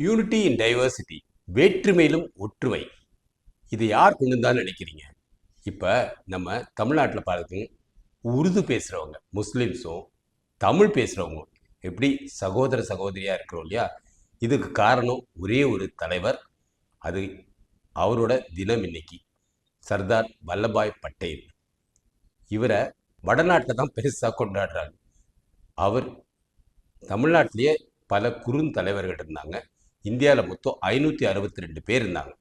Unity இன் diversity, வேற்றுமையிலும் ஒற்றுமை. இது யார் கொண்டு வந்தான்னு நினைக்கிறீங்க? இப்போ நம்ம தமிழ்நாட்டில் பார்த்து உருது பேசுகிறவங்க முஸ்லீம்ஸும் தமிழ் பேசுகிறவங்க எப்படி சகோதர சகோதரியாக இருக்கிறோம் இல்லையா? இதுக்கு காரணம் ஒரே ஒரு தலைவர். அது அவரோட தினம் இன்னைக்கு சர்தார் வல்லபாய் பட்டேல். இவரை வடநாட்டில் தான் பெருசாக கொண்டாடுறாங்க. அவர் தமிழ்நாட்டிலேயே பல குறுந்தலைவர்கள் இருந்தாங்க. இந்தியாவில் மொத்தம் 562 பேர் இருந்தாங்க.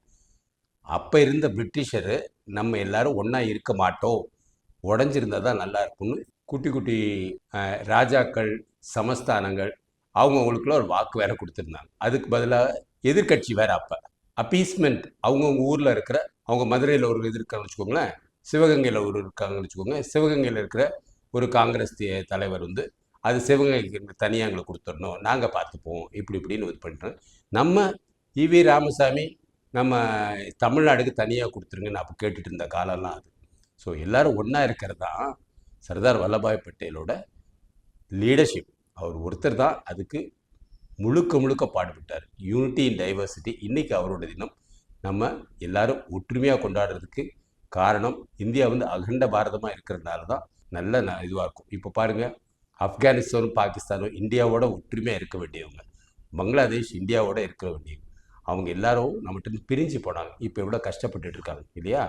அப்போ இருந்த பிரிட்டிஷரு நம்ம எல்லாரும் ஒன்றா இருக்க மாட்டோம், உடஞ்சிருந்தால் தான் நல்லா இருக்கும்னு குட்டி குட்டி ராஜாக்கள் சமஸ்தானங்கள் அவங்கவுங்களுக்குள்ள ஒரு வாக்கு வேற கொடுத்துருந்தாங்க. அதுக்கு பதிலாக எதிர்கட்சி வேற அப்போ அப்பீஸ்மெண்ட் அவங்கவுங்க ஊரில் இருக்கிற அவங்க மதுரையில் ஒரு இது இருக்காங்கன்னு வச்சுக்கோங்களேன், சிவகங்கையில் ஒரு இருக்காங்கன்னு வச்சுக்கோங்க. சிவகங்கையில் இருக்கிற ஒரு காங்கிரஸ் தலைவர் வந்து அது சிவகங்கைக்கு தனியாக எங்களுக்கு கொடுத்துடணும், நாங்கள் பார்த்துப்போம், இப்படின்னு இது பண்ணுறோம். நம்ம ஈவி ராமசாமி நம்ம தமிழ்நாடுக்கு தனியாக கொடுத்துருங்கன்னு அப்போ கேட்டுட்டு இருந்த காலம்லாம் அது. ஸோ எல்லோரும் ஒன்றா இருக்கிறது தான் சர்தார் வல்லபாய் பட்டேலோட லீடர்ஷிப். அவர் ஒருத்தர் தான் அதுக்கு முழுக்க பாடுபட்டார். யூனிட்டி இன் டைவர்சிட்டி. இன்றைக்கி அவரோட தினம். நம்ம எல்லாரும் ஒற்றுமையாக கொண்டாடுறதுக்கு காரணம் இந்தியா வந்து அகண்ட பாரதமாக இருக்கிறதுனால தான் நல்ல இதுவாக இருக்கும். இப்போ பாருங்கள், ஆப்கானிஸ்தானும் பாகிஸ்தானும் இந்தியாவோட ஒற்றுமையாக இருக்க வேண்டியவங்க, பங்களாதேஷ் இந்தியாவோட இருக்க வேண்டியவங்க. அவங்க எல்லாரும் நம்மகிட்ட பிரிஞ்சு போனாங்க, இப்போ எவ்வளோ கஷ்டப்பட்டுட்டு இருக்காங்க இல்லையா?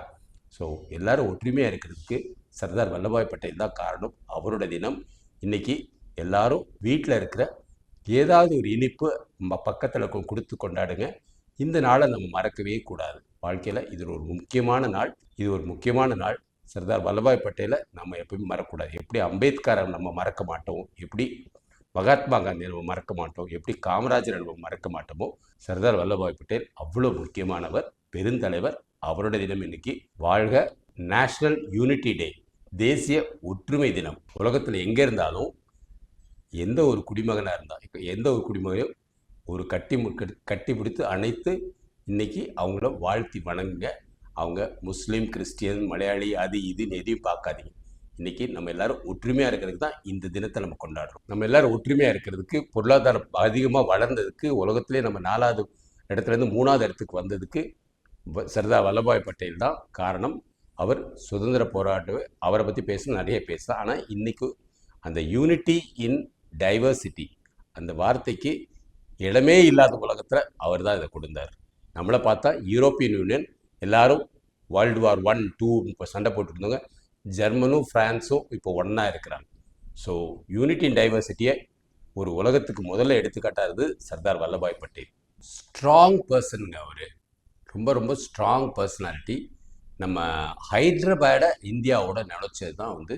ஸோ எல்லாரும் ஒற்றுமையாக இருக்கிறதுக்கு சர்தார் வல்லபாய் பட்டேல் தான் காரணம். அவரோட தினம் இன்னைக்கு. எல்லாரும் வீட்டில் இருக்கிற ஏதாவது ஒரு இனிப்பு பக்கத்தில் கொடுத்து கொண்டாடுங்க. இந்த நாளை நம்ம மறக்கவே கூடாது. வாழ்க்கையில் இது ஒரு முக்கியமான நாள். இது ஒரு முக்கியமான நாள். சர்தார் வல்லபாய் பட்டேலை நம்ம எப்பவுமே மறக்கக்கூடாது. எப்படி அம்பேத்கரை நம்ம மறக்க மாட்டோம், எப்படி மகாத்மா காந்தி நம்ம மறக்க மாட்டோம், எப்படி காமராஜரை நம்ம மறக்க மாட்டோமோ, சர்தார் வல்லபாய் பட்டேல் அவ்வளோ முக்கியமானவர், பெருந்தலைவர். அவரோட தினம் இன்னைக்கு. வாழ்க நேஷனல் யூனிட்டி டே, தேசிய ஒற்றுமை தினம். உலகத்தில் எங்கே இருந்தாலும் எந்த ஒரு குடிமகனாக இருந்தால், இப்போ எந்த ஒரு குடிமகனையும் ஒரு கட்டி பிடித்து அணைத்து இன்னைக்கு அவங்கள வாழ்த்தி வணங்குங்க. அவங்க முஸ்லீம், கிறிஸ்டியன், மலையாளி, அது இதுன்னு எதையும் பார்க்காதீங்க. இன்றைக்கி நம்ம எல்லோரும் ஒற்றுமையாக இருக்கிறதுக்கு தான் இந்த தினத்தை நம்ம கொண்டாடுறோம். நம்ம எல்லோரும் ஒற்றுமையாக இருக்கிறதுக்கு, பொருளாதாரம் அதிகமாக வளர்ந்ததுக்கு, உலகத்திலே நம்ம 4வது இடத்துலேருந்து 3வது இடத்துக்கு வந்ததுக்கு சர்தார் வல்லபாய் பட்டேல் தான் காரணம். அவர் சுதந்திர போராட்ட அவரை பற்றி நிறைய பேசலாம். ஆனால் இன்றைக்கு அந்த யூனிட்டி இன் டைவர்சிட்டி அந்த வார்த்தைக்கு இடமே இல்லாத உலகத்தில் அவர் தான் இதை கொடுத்தார். நம்மளை பார்த்தா யூரோப்பியன் யூனியன் எல்லாரும் வேர்ல்டு வார் 1, 2 இப்போ சண்டை போட்டுருந்தாங்க. ஜெர்மனும் ஃப்ரான்ஸும் இப்போ ஒன்றா இருக்கிறாங்க. ஸோ யூனிட்டி இன் டைவர்சிட்டியை ஒரு உலகத்துக்கு முதல்ல எடுத்துக்காட்டாது சர்தார் வல்லபாய் பட்டேல். ஸ்ட்ராங் பர்சனுங்க அவர், ரொம்ப ஸ்ட்ராங் பர்சனாலிட்டி. நம்ம ஹைதராபாடை இந்தியாவோட நினைச்சது தான் வந்து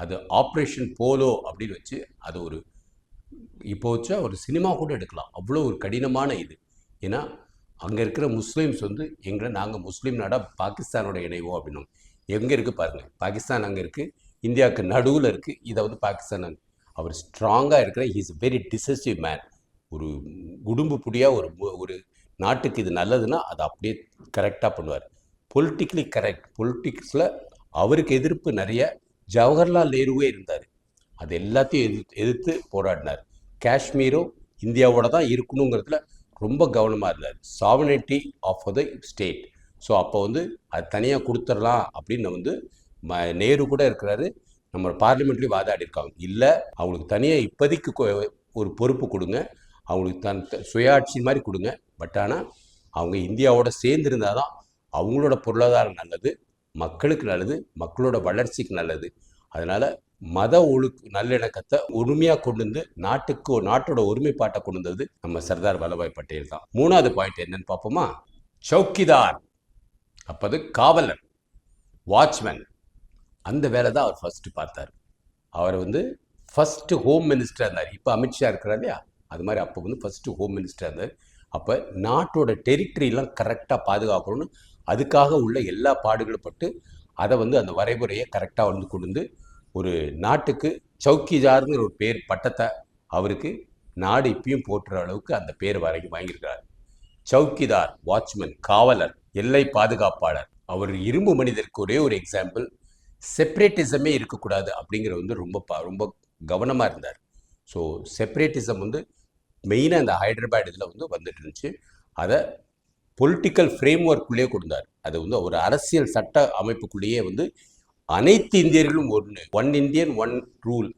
அது ஆப்ரேஷன் போலோ அப்படின்னு வச்சு அது ஒரு இப்போ வச்சா ஒரு சினிமா கூட எடுக்கலாம். அவ்வளோ ஒரு கடினமான இது. ஏன்னா அங்கே இருக்கிற முஸ்லீம்ஸ் வந்து நாங்கள் முஸ்லீம் நாடாக பாகிஸ்தானோட இணைவோம் அப்படின்னு. எங்கே இருக்குது பாருங்கள், பாகிஸ்தான் அங்கே இருக்குது, இந்தியாவுக்கு நடுவில் இருக்குது. இதை வந்து பாகிஸ்தான் அவர் ஸ்ட்ராங்காக இருக்கிற இஸ் வெரி டிசசிவ் மேன். ஒரு குடும்ப புடியாக ஒரு நாட்டுக்கு இது நல்லதுன்னா அதை அப்படியே கரெக்டாக பண்ணுவார். Politically correct. பொலிட்டிக்ஸில் அவருக்கு எதிர்ப்பு நிறைய. ஜவஹர்லால் நேருவே இருந்தார், அது எல்லாத்தையும் எதிர்த்து போராடினார். காஷ்மீரும் இந்தியாவோட தான் இருக்கணுங்கிறதுல ரொம்ப கவனமாக இருந்தார். Sovereignty of the state. So அப்போ வந்து அது தனியாக கொடுத்துடலாம் அப்படின்னு வந்து நேரு கூட இருக்கிறாரு. நம்ம பார்லிமெண்ட்லேயும் வாதாடி இருக்காங்க. இல்லை, அவங்களுக்கு தனியாக இப்போதைக்கு ஒரு பொறுப்பு கொடுங்க, அவங்களுக்கு சுயாட்சி மாதிரி கொடுங்க. பட் ஆனால் அவங்க இந்தியாவோட சேர்ந்துருந்தால் தான் அவங்களோட பொருளாதாரம் நல்லது, மக்களுக்கு நல்லது, மக்களோட வளர்ச்சிக்கு நல்லது. அதனால் மத நல்லிணக்கத்தை உரிமையாக கொண்டு வந்து நாட்டோட ஒருமைப்பாட்டை கொண்டு வந்தது நம்ம சர்தார் வல்லபாய் பட்டேல் தான். 3வது பாயிண்ட் என்னன்னு பார்ப்போமா? சௌக்கிதார், அப்போது காவலர், வாட்ச்மேன். அந்த வேலை தான் அவர் ஃபர்ஸ்ட் பார்த்தார். அவர் வந்து ஃபர்ஸ்ட் ஹோம் மினிஸ்டராக இருந்தார். இப்போ அமித்ஷா இருக்கிறார் இல்லையா, அது மாதிரி அப்போ வந்து ஃபர்ஸ்ட் ஹோம் மினிஸ்டராக இருந்தார். அப்போ நாட்டோட டெரிட்டரிலாம் கரெக்டாக பாதுகாக்கணும்னு அதுக்காக உள்ள எல்லா பாடுகளும் பட்டு அதை வந்து அந்த வரைமுறையை கரெக்டாக வந்து கொண்டு வந்து ஒரு நாட்டுக்கு சௌக்கிதார்ங்கிற ஒரு பேர் பட்டத்தை அவருக்கு நாடு இப்பயும் போட்டுற அளவுக்கு அந்த பேர் வாங்கியிருக்கிறார். சௌக்கிதார், வாட்ச்மேன், காவலர், எல்லை பாதுகாப்பாளர். அவர் இரும்பு மனிதருக்கு ஒரே ஒரு எக்ஸாம்பிள், செப்பரேட்டிசமே இருக்கக்கூடாது அப்படிங்கிற வந்து ரொம்ப கவனமாக இருந்தார். ஸோ செப்பரேட்டிசம் வந்து மெயினாக இந்த ஹைதராபாத் இதில் வந்து வந்துட்டு இருந்துச்சு. அதை பொலிட்டிக்கல் ஃப்ரேம் ஒர்க்குள்ளேயே கொடுத்தார். அது வந்து ஒரு அரசியல் சட்ட அமைப்புக்குள்ளேயே வந்து அனைத்து இந்தியர்களும் ஒன் இந்தியன் ஒன் ரூல்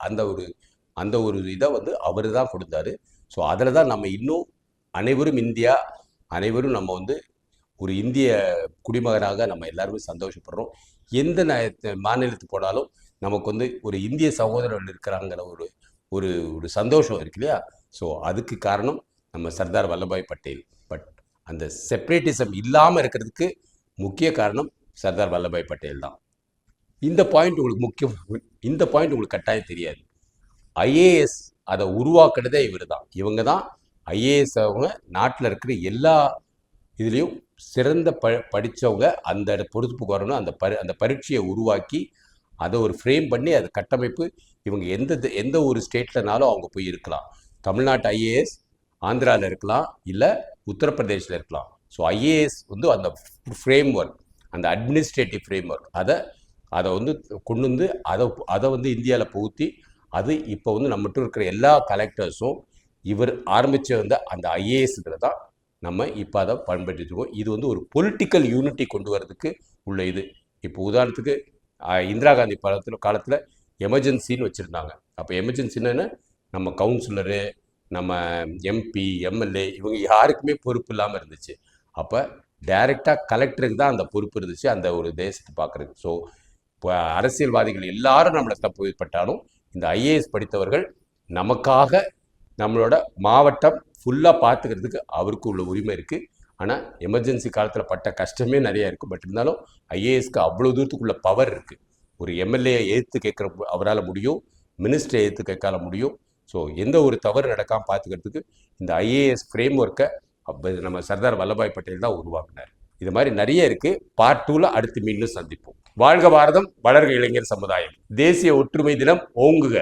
அந்த ஒரு இதை வந்து அவர் தான் கொடுத்தாரு. ஸோ அதில் தான் நம்ம இன்னும் அனைவரும் இந்தியா, அனைவரும் நம்ம வந்து ஒரு இந்திய குடிமகனாக நம்ம எல்லாருமே சந்தோஷப்படுறோம். எந்த மாநிலத்துக்கு போனாலும் நமக்கு வந்து ஒரு இந்திய சகோதரர்கள் இருக்கிறாங்கிற ஒரு ஒரு ஒரு சந்தோஷம் இருக்கு இல்லையா? ஸோ அதுக்கு காரணம் நம்ம சர்தார் வல்லபாய் பட்டேல். பட் அந்த செப்பரேட்டிசம் இல்லாமல் இருக்கிறதுக்கு முக்கிய காரணம் சர்தார் வல்லபாய் பட்டேல் தான். இந்த பாயிண்ட் உங்களுக்கு கட்டாயம் தெரியாது. ஐஏஎஸ் அதை உருவாக்குறதே இவங்க தான் ஐஏஎஸ். அவங்க நாட்டில் இருக்கிற எல்லா இதுலேயும் சிறந்த படித்தவங்க அந்த பொறுப்புக்கு வரணும். அந்த பரீட்சையை உருவாக்கி அதை ஒரு ஃப்ரேம் பண்ணி அதை கட்டமைப்பு. இவங்க எந்த ஒரு ஸ்டேட்லனாலும் அவங்க போய் இருக்கலாம். தமிழ்நாட்டு ஐஏஎஸ் ஆந்திராவில் இருக்கலாம், இல்லை உத்தரப்பிரதேசில் இருக்கலாம். ஸோ ஐஏஎஸ் வந்து அந்த ஃப்ரேம் ஒர்க், அந்த அட்மினிஸ்ட்ரேட்டிவ் ஃப்ரேம் ஒர்க் அதை வந்து கொண்டு வந்து அதை வந்து இந்தியாவில் புகுத்தி அது இப்போ வந்து நம்மகிட்ட இருக்கிற எல்லா கலெக்டர்ஸும் இவர் ஆரம்பித்து வந்த அந்த ஐஏஎஸ்ங்கிற தான் நம்ம இப்போ அதை பயன்படுத்திருக்கோம். இது வந்து ஒரு பொலிட்டிக்கல் யூனிட்டி கொண்டு வரதுக்கு உள்ள இது. இப்போ உதாரணத்துக்கு இந்திரா காந்தி காலத்தில் எமர்ஜென்சின்னு வச்சுருந்தாங்க. அப்போ எமர்ஜென்சின்னு நம்ம கவுன்சிலரு, நம்ம எம்பி, எம்எல்ஏ இவங்க யாருக்குமே பொறுப்பு இல்லாமல் இருந்துச்சு. அப்போ டைரெக்டாக கலெக்டருக்கு தான் அந்த பொறுப்பு இருந்துச்சு, அந்த ஒரு தேசத்தை பார்க்குறது. ஸோ இப்போ அரசியல்வாதிகள் எல்லாரும் நம்மளை தப்புப்பட்டாலும் இந்த ஐஏஎஸ் படித்தவர்கள் நமக்காக நம்மளோட மாவட்டம் ஃபுல்லாக பார்த்துக்கிறதுக்கு அவருக்கு உள்ள உரிமை இருக்குது. ஆனால் எமர்ஜென்சி காலத்தில் பட்ட கஷ்டமே நிறையா இருக்குது. பட் இருந்தாலும் ஐஏஎஸ்க்கு அவ்வளோ தூரத்துக்குள்ள பவர் இருக்குது. ஒரு எம்எல்ஏ எதிர்த்து கேட்குற அவரால் முடியும், மினிஸ்டரை எதிர்த்து கேட்கால முடியும். ஸோ எந்த ஒரு தவறு நடக்காமல் பார்த்துக்கிறதுக்கு இந்த ஐஏஎஸ் ஃப்ரேம் ஒர்க்கை நம்ம சர்தார் வல்லபாய் பட்டேல் தான் உருவாக்குனார். இது மாதிரி நிறைய இருக்குது. பார்ட் 2ல் அடுத்து மீண்டும் சந்திப்போம். வாழ்க பாரதம், வளர்க இளைஞர் சமுதாயம். தேசிய ஒற்றுமை தினம் ஓங்குக.